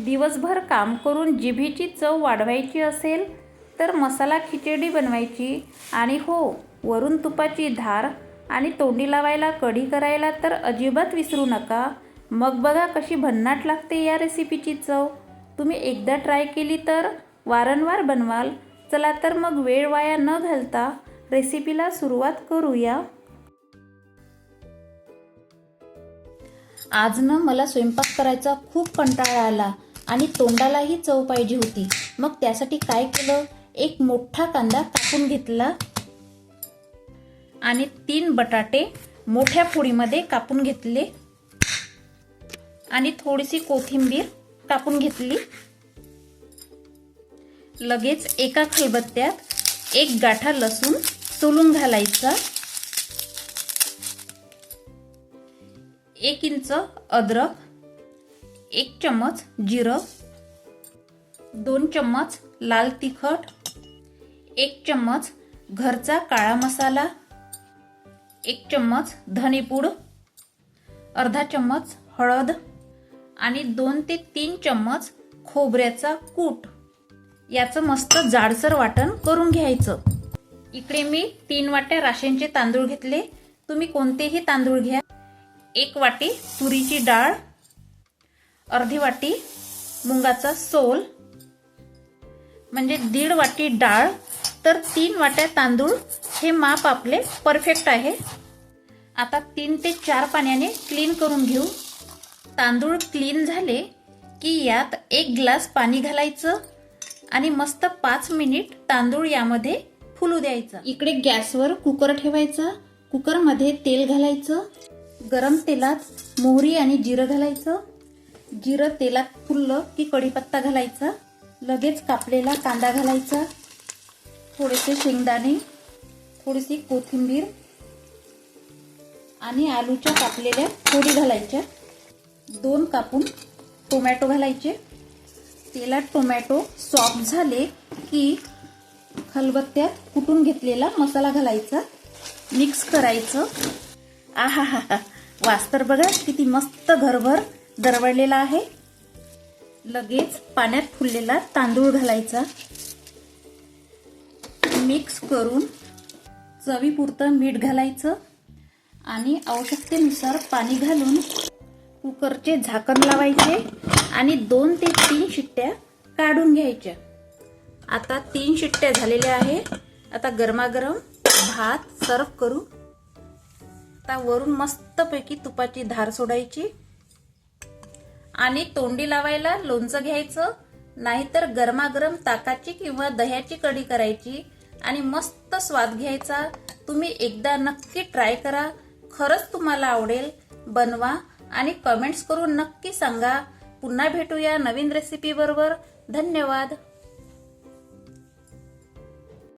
दिवसभर काम करून जिभेची चव वाढवायची असेल तर मसाला खिचडी बनवायची आणि हो, वरून तुपाची धार आणि तोंडी लावायला कढी करायला तर अजिबात विसरू नका. मग बघा कशी भन्नाट लागते या रेसिपीची चव. तुम्ही एकदा ट्राय केली तर वारंवार बनवाल. चला तर मग वेळ वाया न घालता रेसिपीला सुरुवात करूया. आज मला स्वयंपाक करायचा खूप कंटाळा आला आणि तोंडालाही चव पाहिजे होती. मग त्यासाठी काय केलं, एक मोठा कांदा कापून घेतला आणि 3 बटाटे मोठ्या फोडीमध्ये कापून घेतले आणि थोडीशी कोथिंबीर कापून घेतली. लगेच एका खलबत्त्यात 1 गाठा लसूण सोलून घालायचा. 1 इंच अद्रक, 1 चम्मच जिरं, 2 चम्मच लाल तिखट, 1 चम्मच घरचा काळा मसाला, 1 चम्मच धनेपूड, अर्धा चम्मच हळद आणि 2 ते 3 चम्मच खोबऱ्याचा कूट. याचं मस्त जाडसर वाटण करून घ्यायचं. इकडे मी 3 वाट्या राशनचे तांदूळ घेतले. तुम्ही कोणतेही तांदूळ घ्या. 1 वाटी तुरीची डाळ, अर्धी वाटी मुंगाचा सोल, म्हणजे 1.5 वाटी डाळ तर 3 वाट्या तांदूळ. हे माप आपले परफेक्ट आहे. आता 3 ते 4 पाण्याने क्लीन करून घेऊ. तांदूळ क्लीन झाले की यात 1 ग्लास पाणी घालायचं आणि मस्त 5 मिनिट तांदूळ यामध्ये फुलू द्यायचा. इकडे गॅसवर कुकर ठेवायचा. कुकरमध्ये तेल घालायचं. गरम तेलात मोहरी आणि जिरं घालायचं. जिरं तेलात फुललं की कढीपत्ता घालायचा. लगेच कापलेला कांदा घालायचा. थोडेसे शेंगदाणे, थोडीशी कोथिंबीर आणि आलूच्या कापलेल्या फोडी घालायच्या. 2 कापून टोमॅटो घालायचे. तेलात टोमॅटो सॉफ्ट झाले की खलबत्त्यात कुटून घेतलेला मसाला घालायचा. मिक्स करायचं. आहा हा हा, वास तर बघा किती मस्त घरभर दरवळलेला आहे. लगेच पाण्यात फुललेला तांदूळ घालायचा. मिक्स करून चवीपुरतं मीठ घालायचं आणि आवश्यकतेनुसार पाणी घालून कुकरचे झाकण लावायचे आणि 2 ते 3 शिट्ट्या काढून घ्यायच्या. आता 3 शिट्ट्या झालेल्या आहे. आता गरमागरम भात सर्व करू. आता वरून मस्तपैकी तुपाची धार सोडायची आणि तोंडी लावायला लोणचं घ्यायचं, नाहीतर गरमागरम ताकाची किंवा दह्याची कढी करायची आणि मस्त स्वाद घ्यायचा. तुम्ही एकदा नक्की ट्राय करा. खरंच तुम्हाला आवडेल. बनवा आणि कमेंट्स करून नक्की सांगा. पुन्हा भेटूया नवीन रेसिपी बरोबर. धन्यवाद.